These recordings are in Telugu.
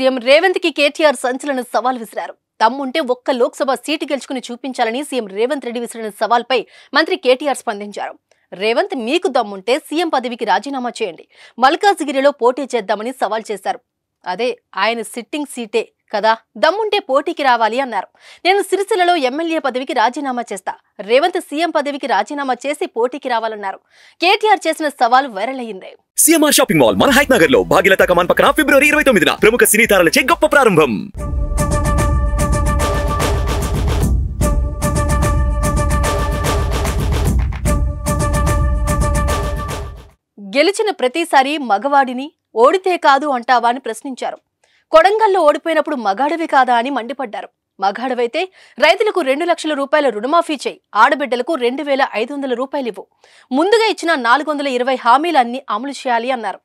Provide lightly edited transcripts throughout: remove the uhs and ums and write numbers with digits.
సీఎం రేవంత్ కి కేటీఆర్ సంచలన సవాల్ విసిరారు. తమ్ముంటే ఒక్క లోక్సభ సీటు గెలుచుకుని చూపించాలని సీఎం రేవంత్ రెడ్డి విసిరిన సవాల్పై మంత్రి కేటీఆర్ స్పందించారు. రేవంత్ మీకు దమ్ముంటే సీఎం పదవికి రాజీనామా చేయండి, మల్కాజ్గిరిలో పోటీ చేద్దామని సవాల్ చేశారు. అదే ఆయన సిట్టింగ్ సీటే కదా, దమ్ముంటే పోటీకి రావాలి అన్నారు. నేను సిరిసిల్లలో ఎమ్మెల్యే పదవికి రాజీనామా చేస్తా, రేవంత్ సీఎం పదవికి రాజీనామా చేసి పోటీకి రావాలన్నారు. కేటీఆర్ చేసిన సవాల్ వైరల్ అయ్యింది. సిఎంఆర్ షాపింగ్ మాల్ మన హైట్ నగర్ లో భాగ్యలతా కమాన్ పక్కన ఫిబ్రవరి 29న ప్రముఖ సినీ తారలచే గొప్ప ప్రారంభం. గెలిచిన ప్రతిసారి మగవాడిని ఓడితే కాదు అంటావా అని ప్రశ్నించారు. కొడంగల్లో ఓడిపోయినప్పుడు మగాడవి కాదా అని మండిపడ్డారు. మగాడవైతే రైతులకు 2 లక్షల రూపాయల రుణమాఫీ చేయి, ఆడబిడ్డలకు 2500 రూపాయలు ఇవ్వు, ముందుగా ఇచ్చిన 420 హామీలన్నీ అమలు చేయాలి అన్నారు.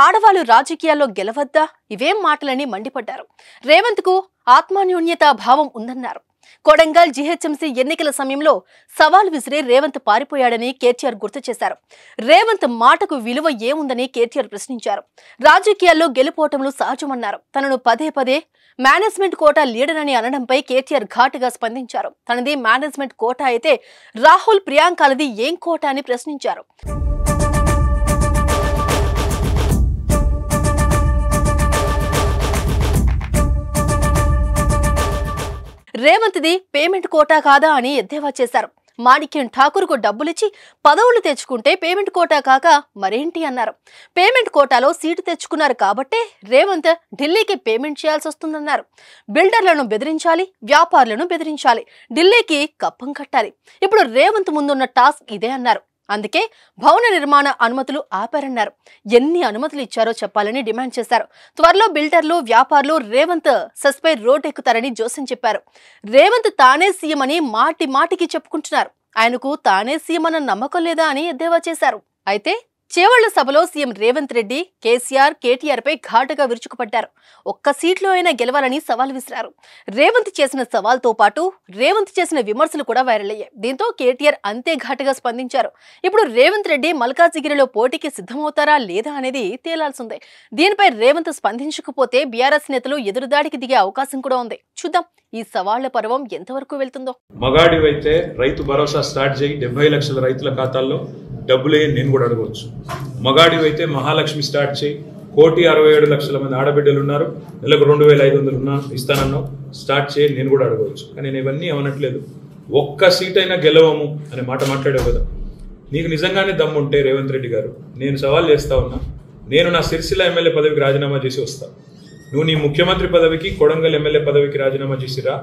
ఆడవాళ్లు రాజకీయాల్లో గెలవద్దా, ఇవేం మాటలని మండిపడ్డారు. రేవంత్ కు ఆత్మాన్యోన్యతా భావం ఉందన్నారు. కొడంగల్ జీహెచ్ఎంసీ ఎన్నికల సమయంలో సవాల్ విసిరి రేవంత్ పారిపోయాడని కేటీఆర్ గుర్తు చేశారు. రేవంత్ మాటకు విలువ ఏముందని కేటీఆర్ ప్రశ్నించారు. రాజకీయాల్లో గెలుపోవటంలో సహజమన్నారు. తనను పదే పదే మేనేజ్మెంట్ కోటా లీడర్ అని అనడంపై కేటీఆర్ ఘాటుగా స్పందించారు. తనది మేనేజ్మెంట్ కోటా అయితే రాహుల్ ప్రియాంకలది ఏం కోటా అని ప్రశ్నించారు. రేవంత్ది పేమెంట్ కోటా కాదా అని ఎద్దేవా చేశారు. మాణిక్యం ఠాకూర్కు డబ్బులిచ్చి పదవులు తెచ్చుకుంటే పేమెంట్ కోటా కాక మరేంటి అన్నారు. పేమెంట్ కోటాలో సీటు తెచ్చుకున్నారు కాబట్టే రేవంత్ ఢిల్లీకి పేమెంట్ చేయాల్సి వస్తుందన్నారు. బిల్డర్లను బెదిరించాలి, వ్యాపారులను బెదిరించాలి, ఢిల్లీకి కప్పం కట్టాలి. ఇప్పుడు రేవంత్ ముందున్న టాస్క్ ఇదే అన్నారు. అందుకే భవన నిర్మాణ అనుమతులు ఆపారన్నారు. ఎన్ని అనుమతులు ఇచ్చారో చెప్పాలని డిమాండ్ చేశారు. త్వరలో బిల్డర్లు, వ్యాపారులు రేవంత్ సస్పై రోడ్ ఎక్కుతారని జోసెన్ చెప్పారు. రేవంత్ తానే సీఎం అని మాటి మాటికి చెప్పుకుంటున్నారు. ఆయనకు తానే సీఎం అన్న నమ్మకం లేదా అని ఎద్దేవా చేశారు. అయితే చేవళ్ల సభలో సీఎం రేవంత్ రెడ్డి కేసీఆర్, కేటీఆర్ పై ఘాటుగా విరుచుకుపడ్డారు. ఒక్క సీట్లో అయినా గెలవాలని సవాల్ విసిరారు. రేవంత్ చేసిన సవాల్తో పాటు రేవంత్ చేసిన విమర్శలు కూడా వైరల్ అయ్యాయి. దీంతో కేటీఆర్ అంతే ఘాటుగా స్పందించారు. ఇప్పుడు రేవంత్ రెడ్డి మల్కాజ్గిరిలో పోటీకి సిద్ధమవుతారా లేదా అనేది తేలాల్సిందే. దీనిపై రేవంత్ స్పందించకపోతే బీఆర్ఎస్ నేతలు ఎదురుదాడికి దిగే అవకాశం కూడా ఉంది. చూద్దాం ఈ సవాళ్ల పర్వం ఎంతవరకు వెళ్తుందో. మగాడివైతే రైతు భరోసా స్టార్ట్ చేయి, 70 లక్షల రైతుల ఖాతాల్లో డబ్బులే నేను కూడా అడగవచ్చు. మగాడివైతే మహాలక్ష్మి స్టార్ట్ చేయి, 1,67,00,000 మంది ఆడబిడ్డలు ఉన్నారు, నెలకు 2,500 ఇస్తానన్నావు, స్టార్ట్ చేయి, నేను కూడా అడగవచ్చు. కానీ నేను ఇవన్నీ అవనట్లేదు. ఒక్క సీట్ అయినా గెలవము అనే మాట మాట్లాడావు కదా. నీకు నిజంగానే దమ్ముంటే రేవంత్ రెడ్డి గారు, నేను సవాల్ చేస్తా ఉన్నా, నేను నా సిరిసిల్ల ఎమ్మెల్యే పదవికి రాజీనామా చేసి వస్తా. నువ్వు నీ ముఖ్యమంత్రి పదవికి, కొడంగల్ ఎమ్మెల్యే పదవికి రాజీనామా చేసిరా.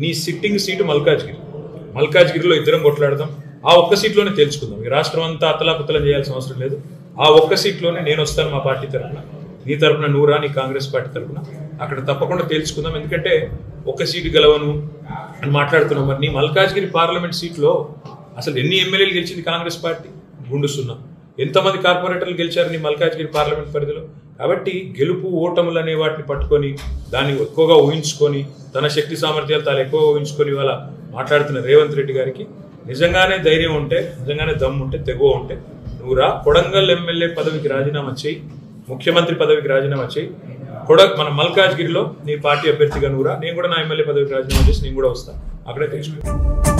నీ సిట్టింగ్ సీటు మల్కాజ్గిరిలో ఇద్దరం కొట్లాడదాం. ఆ ఒక్క సీట్లోనే తేల్చుకుందాం. ఈ రాష్ట్రం అంతా అతలాకుతలం చేయాల్సిన అవసరం లేదు. ఆ ఒక్క సీట్లోనే నేను వస్తాను మా పార్టీ తరఫున, నీ తరఫున నువ్వు రా, నీ కాంగ్రెస్ పార్టీ తరఫున. అక్కడ తప్పకుండా తేల్చుకుందాం. ఎందుకంటే ఒక్క సీటు గెలవను అని మాట్లాడుతున్నాం. మరి నీ మల్కాజ్గిరి పార్లమెంట్ సీట్లో అసలు ఎన్ని ఎమ్మెల్యేలు గెలిచింది కాంగ్రెస్ పార్టీ? గుండు సున్నా. ఎంతమంది కార్పొరేటర్లు గెలిచారు నీ మల్కాజ్గిరి పార్లమెంట్ పరిధిలో? కాబట్టి గెలుపు ఓటములు అనే వాటిని పట్టుకొని దాన్ని ఎక్కువగా ఊహించుకొని, తన శక్తి సామర్థ్యాలు తాను ఎక్కువగా ఊహించుకొని ఇవాళ మాట్లాడుతున్న రేవంత్ రెడ్డి గారికి నిజంగానే ధైర్యం ఉంటే, నిజంగానే దమ్ము ఉంటే, తెగువ ఉంటే నువ్వు రా, కొడంగల్ ఎమ్మెల్యే పదవికి రాజీనామా చేయి, ముఖ్యమంత్రి పదవికి రాజీనామా చేయి, మన మల్కాజ్గిరిలో నీ పార్టీ అభ్యర్థిగా నువ్వు రా, నేను కూడా నా ఎమ్మెల్యే పదవికి రాజీనామా చేసి నేను కూడా వస్తాను. అక్కడే తెలుసుకుంటాను.